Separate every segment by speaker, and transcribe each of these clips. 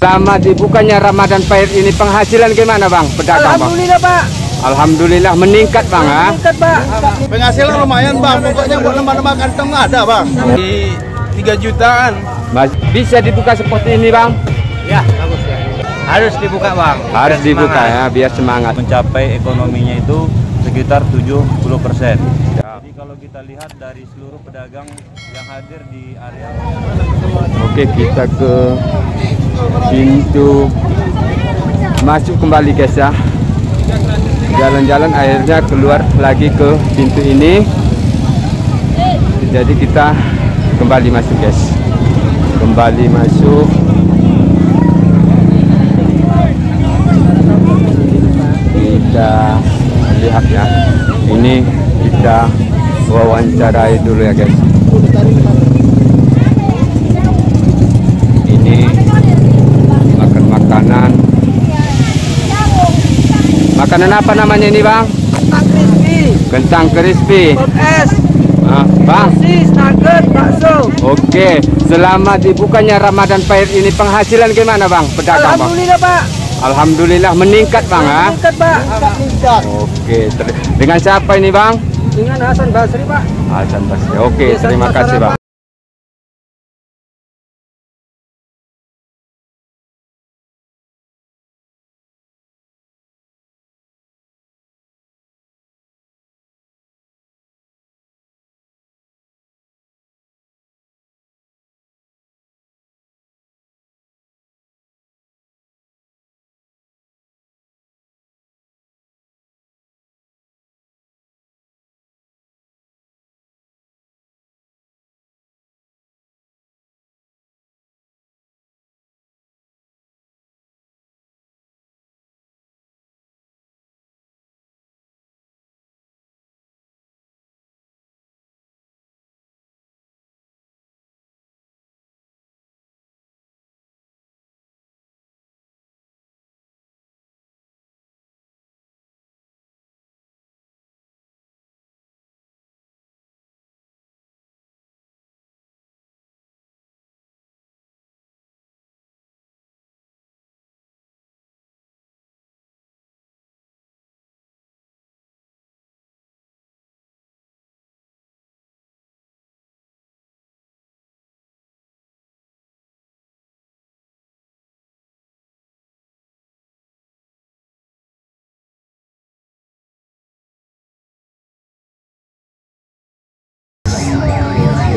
Speaker 1: Selama dibukanya Ramadan Fair ini penghasilan gimana bang? Pedagang
Speaker 2: Alhamdulillah
Speaker 1: bang?
Speaker 2: Pak.
Speaker 1: Alhamdulillah meningkat bang ya?
Speaker 2: Meningkat Pak.
Speaker 3: Penghasilan lumayan bang, pokoknya buat nambah-nambah kantong ada bang.
Speaker 4: Di 3 jutaan.
Speaker 1: Bisa dibuka seperti ini bang?
Speaker 4: Ya, bagus ya. Harus dibuka bang.
Speaker 1: Harus dibuka ya, biar semangat.
Speaker 5: Mencapai ekonominya itu sekitar 70%. Jadi kalau kita lihat dari seluruh pedagang yang hadir di area.
Speaker 1: Oke, kita ke pintu masuk kembali guys ya. Jalan-jalan akhirnya keluar lagi ke pintu ini. Jadi kita kembali masuk guys. Kembali masuk. Kita lihat ya. Ini kita wawancarai dulu ya guys. Ini makan makanan. Makanan apa namanya ini bang?
Speaker 2: Kentang crispy.
Speaker 1: Kentang crispy.
Speaker 2: Pop es.
Speaker 1: Bang.
Speaker 2: Sosis, nugget, bakso.
Speaker 1: Oke, selama dibukanya Ramadan Fair ini penghasilan gimana bang? Pedagang bang?
Speaker 2: Alhamdulillah Pak.
Speaker 1: Alhamdulillah meningkat bang ya?
Speaker 2: Meningkat Pak.
Speaker 1: Oke, dengan siapa ini bang?
Speaker 2: Dengan Hasan Basri Pak.
Speaker 1: Hasan Basri. Oke, terima kasih bang.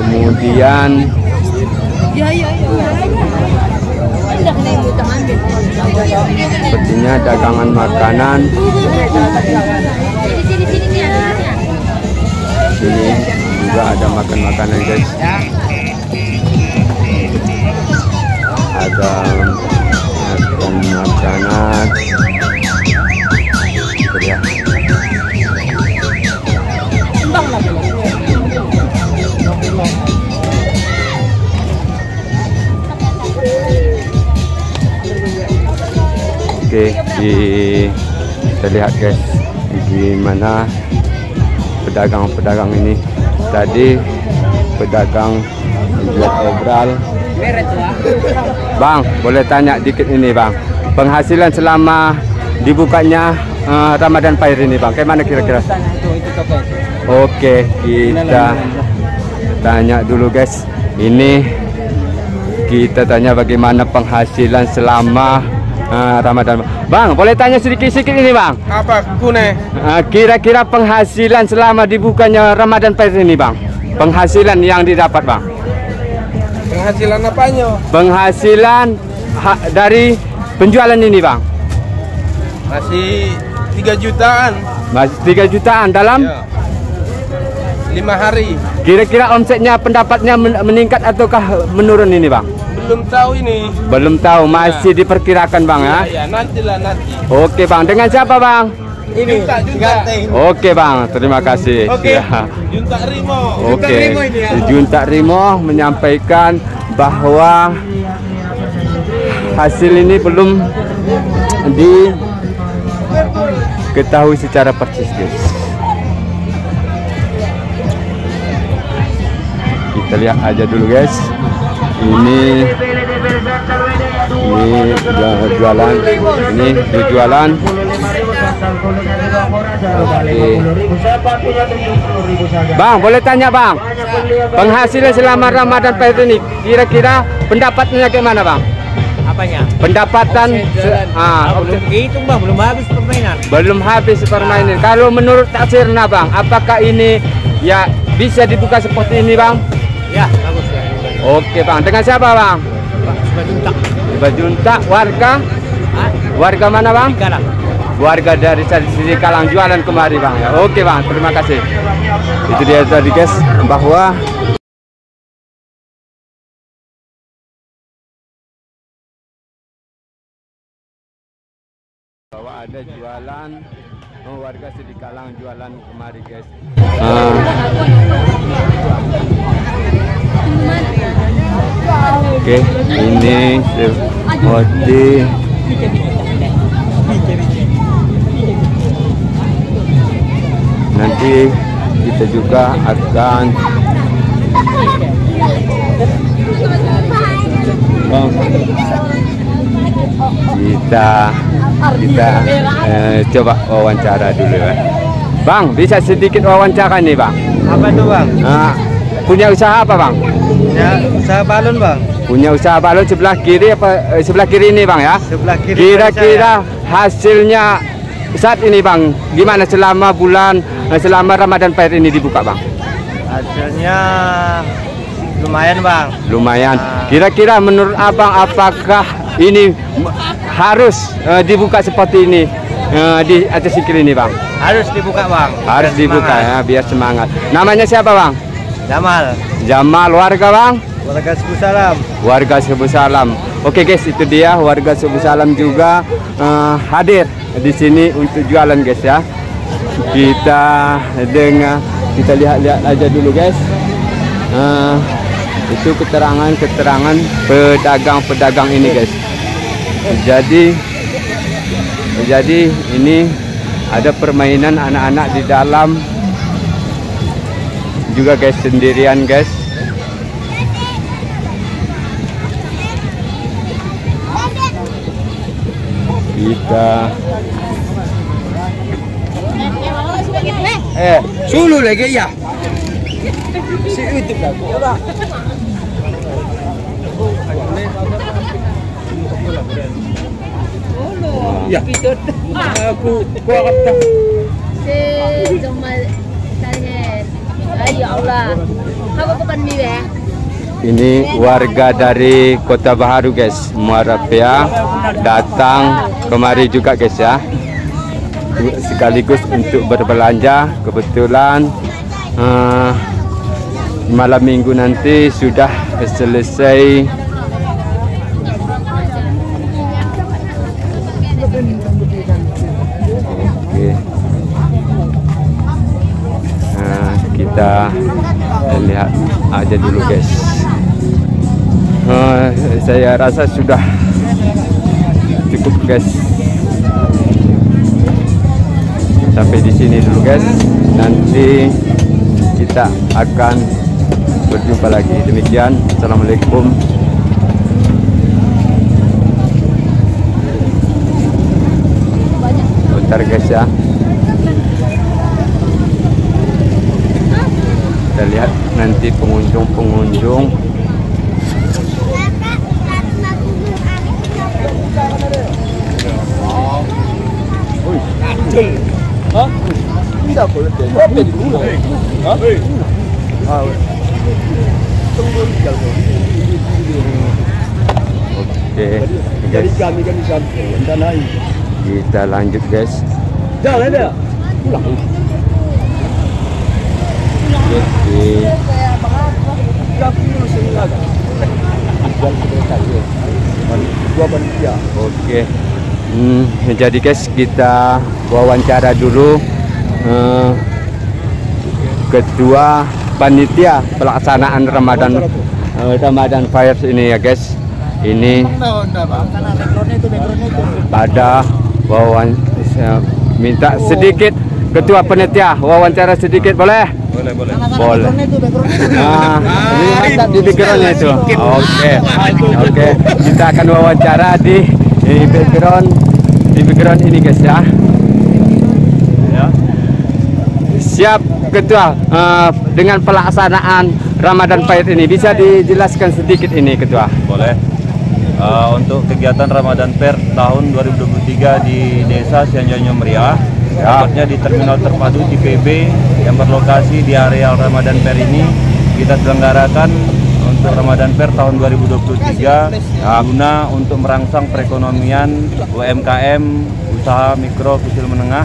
Speaker 1: Kemudian sepertinya dagangan makanan. Sini juga ada makan makanan guys. Ada makan makanan. Ya. Oke, kita lihat guys gimana pedagang-pedagang ini. Tadi pedagang jual obral. Bang, boleh tanya dikit ini bang, penghasilan selama dibukanya Ramadan Fair ini bang, kayak mana kira-kira? Oke, kita tanya dulu guys. Ini kita tanya bagaimana penghasilan selama Ramadan. Bang, boleh tanya sedikit-sedikit ini bang?
Speaker 4: Apa kune?
Speaker 1: Kira-kira penghasilan selama dibukanya Ramadan Fair ini bang, penghasilan yang didapat bang?
Speaker 4: Penghasilan apanya?
Speaker 1: Penghasilan dari penjualan ini bang?
Speaker 4: Masih 3 jutaan.
Speaker 1: Masih 3 jutaan dalam?
Speaker 4: Ya. 5 hari.
Speaker 1: Kira-kira omsetnya, pendapatnya meningkat ataukah menurun ini bang?
Speaker 4: Belum tahu ini.
Speaker 1: Belum tahu, masih diperkirakan bang ya?
Speaker 4: Ya, nantilah nanti.
Speaker 1: Oke bang, dengan siapa bang?
Speaker 4: Ini Junta.
Speaker 1: Oke bang, terima kasih.
Speaker 4: Oke.
Speaker 1: Ya.
Speaker 4: Junta Rimo.
Speaker 1: Oke, Junta Rimo menyampaikan bahwa hasil ini belum diketahui secara persis guys. Kita lihat aja dulu guys. Ini jualan. Ini jualan. Oke. Bang, boleh tanya bang, penghasilan selama Ramadan Pak ini kira-kira pendapatnya gimana bang?
Speaker 2: Apanya?
Speaker 1: Pendapatan
Speaker 2: Belum gitu bang, belum habis permainan.
Speaker 1: belum habis permainan. Kalau menurut taksirna bang, apakah ini ya bisa dibuka seperti ini bang?
Speaker 2: Ya, bagus ya.
Speaker 1: Oke bang, dengan siapa bang? Bajunta, warga? Warga mana bang?
Speaker 2: Kalang.
Speaker 1: Warga dari sini Kalang jualan kemari bang ya. Oke bang, terima kasih. Itu dia tadi guys, bahwa ada jualan warga sini Kalang jualan kemari guys. Oke, ini seperti nanti kita juga akan kita coba wawancara dulu ya. Bang, bisa sedikit wawancara nih bang?
Speaker 2: Apa itu bang?
Speaker 1: Punya usaha apa bang?
Speaker 2: Ya, usaha balon bang.
Speaker 1: Punya usaha balon sebelah kiri apa sebelah kiri ini bang ya?
Speaker 2: Sebelah kiri.
Speaker 1: Kira-kira hasilnya saat ini bang, gimana selama Ramadan Fair ini dibuka bang?
Speaker 2: Hasilnya lumayan bang.
Speaker 1: Lumayan. Kira-kira menurut abang apakah ini harus dibuka seperti ini di atas kiri ini bang?
Speaker 2: Harus dibuka bang.
Speaker 1: Harus dibuka ya, biar semangat. Namanya siapa bang?
Speaker 2: Jamal.
Speaker 1: Jamal, warga bang?
Speaker 2: Warga Subuh Salam.
Speaker 1: Warga Subuh Salam. Oke guys, itu dia warga Subuh Salam juga hadir di sini untuk jualan guys ya. Kita lihat-lihat aja dulu guys. Itu keterangan pedagang-pedagang ini guys. Jadi ini ada permainan anak-anak di dalam juga guys, sendirian guys. Kita
Speaker 2: Sulu lagi ya. Si itu kan. Ya. Aku kuat.
Speaker 6: Ya Allah. Aku bukan mie.
Speaker 1: Ini warga dari Kota Baharu guys, Muara Pea datang kemari juga guys ya, sekaligus untuk berbelanja. Kebetulan malam minggu nanti sudah selesai kita lihat aja dulu guys. Saya rasa sudah cukup guys. Sampai di sini dulu guys. Nanti kita akan berjumpa lagi. Demikian, assalamualaikum. Bentar guys ya. Kita lihat nanti pengunjung-pengunjung. Oke, guys. Kita lanjut guys. Oke. Jadi guys, kita wawancara dulu ketua panitia pelaksanaan Ramadan Fair ini ya guys. Ini ada minta sedikit ketua panitia wawancara sedikit, boleh? Boleh. Ini mantap di backgroundnya itu. Oke. Kita akan wawancara di di background ini guys ya.
Speaker 5: Ya.
Speaker 1: Siap Ketua, dengan pelaksanaan Ramadan Pahit ini bisa dijelaskan sedikit ini Ketua?
Speaker 5: Boleh. Untuk kegiatan Ramadan Fair tahun 2023 di Desa Sianjanyo Meriah, tepatnya di Terminal Terpadu CPB yang berlokasi di areal Ramadan Fair ini, kita selenggarakan untuk Ramadan Fair tahun 2023 guna untuk merangsang perekonomian UMKM, usaha mikro kecil menengah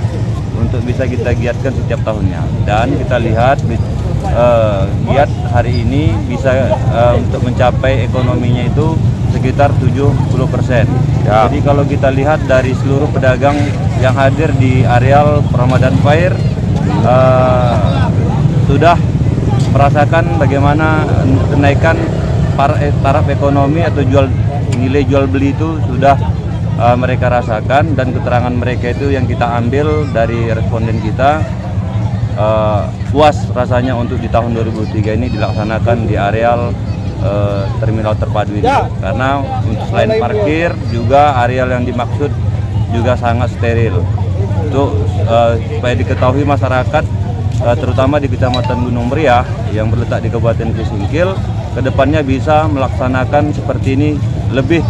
Speaker 5: untuk bisa kita giatkan setiap tahunnya. Dan kita lihat giat hari ini bisa untuk mencapai ekonominya itu sekitar 70%. Jadi kalau kita lihat dari seluruh pedagang yang hadir di areal Ramadan Fair sudah merasakan bagaimana kenaikan taraf ekonomi atau nilai jual beli itu sudah mereka rasakan, dan keterangan mereka itu yang kita ambil dari responden kita puas rasanya untuk di tahun 2003 ini dilaksanakan di areal Terminal Terpadu ini, karena selain parkir juga areal yang dimaksud juga sangat steril. Untuk supaya diketahui masyarakat terutama di Kecamatan Gunung Meriah yang berletak di Kabupaten Singkil, kedepannya bisa melaksanakan seperti ini lebih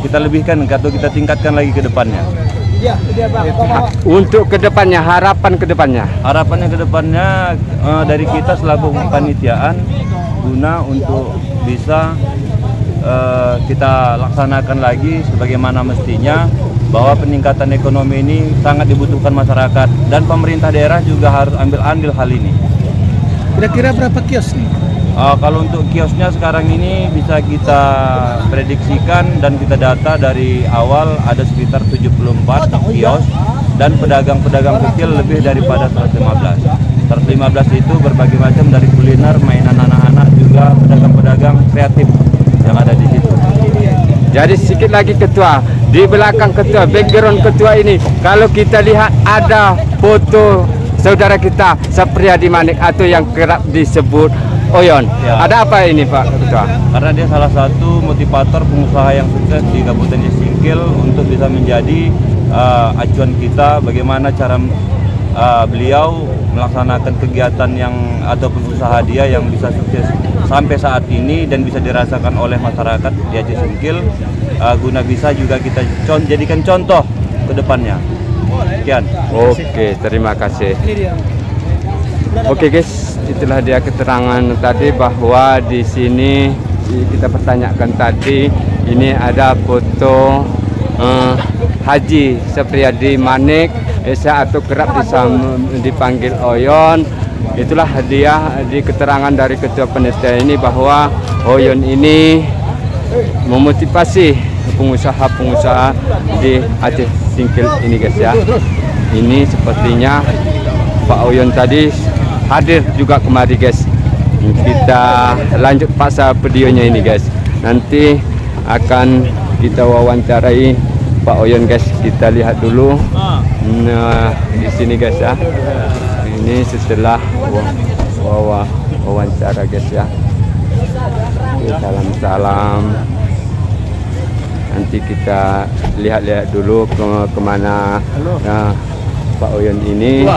Speaker 5: kita lebihkan atau kita tingkatkan lagi ke depannya.
Speaker 1: Untuk kedepannya, harapannya
Speaker 5: ke depannya dari kita selaku kepanitiaan guna untuk bisa kita laksanakan lagi sebagaimana mestinya, bahwa peningkatan ekonomi ini sangat dibutuhkan masyarakat dan pemerintah daerah juga harus ambil andil hal ini.
Speaker 2: Kira-kira berapa kios nih?
Speaker 5: Kalau untuk kiosnya sekarang ini bisa kita prediksikan dan kita data dari awal ada sekitar 74 kios, dan pedagang-pedagang kecil lebih daripada 115. 115 itu berbagai macam, dari kuliner, mainan anak-anak, juga pedagang-pedagang kreatif yang ada di situ.
Speaker 1: Jadi sedikit lagi Ketua, di belakang Ketua, background Ketua ini, kalau kita lihat ada foto saudara kita Sapriyadi Manik atau yang kerap disebut Oyon.
Speaker 5: Ya.
Speaker 1: Ada apa ini Pak Ketua?
Speaker 5: Karena dia salah satu motivator pengusaha yang sukses di Kabupaten Singkil untuk bisa menjadi acuan kita bagaimana cara beliau melaksanakan kegiatan yang ataupun usaha dia yang bisa sukses sampai saat ini dan bisa dirasakan oleh masyarakat di Aceh Singkil, guna bisa juga kita jadikan contoh ke depannya. Sekian.
Speaker 1: Oke, terima kasih. Oke guys, itulah dia keterangan tadi bahwa di sini kita pertanyakan tadi, ini ada foto Haji Sapriyadi Manik atau kerap dipanggil Oyon. Itulah dia di keterangan dari Ketua Panitia ini bahwa Oyon ini memotivasi pengusaha-pengusaha di Aceh Singkil ini guys ya. Ini sepertinya Pak Oyon tadi hadir juga kemari guys. Kita lanjut paksa videonya ini guys. Nanti akan kita wawancarai Pak Oyon guys. Kita lihat dulu. Nah, di sini guys ya. Ini setelah wawancara guys ya. Oke, salam-salam. Nanti kita lihat-lihat dulu kemana Pak Oyon ini.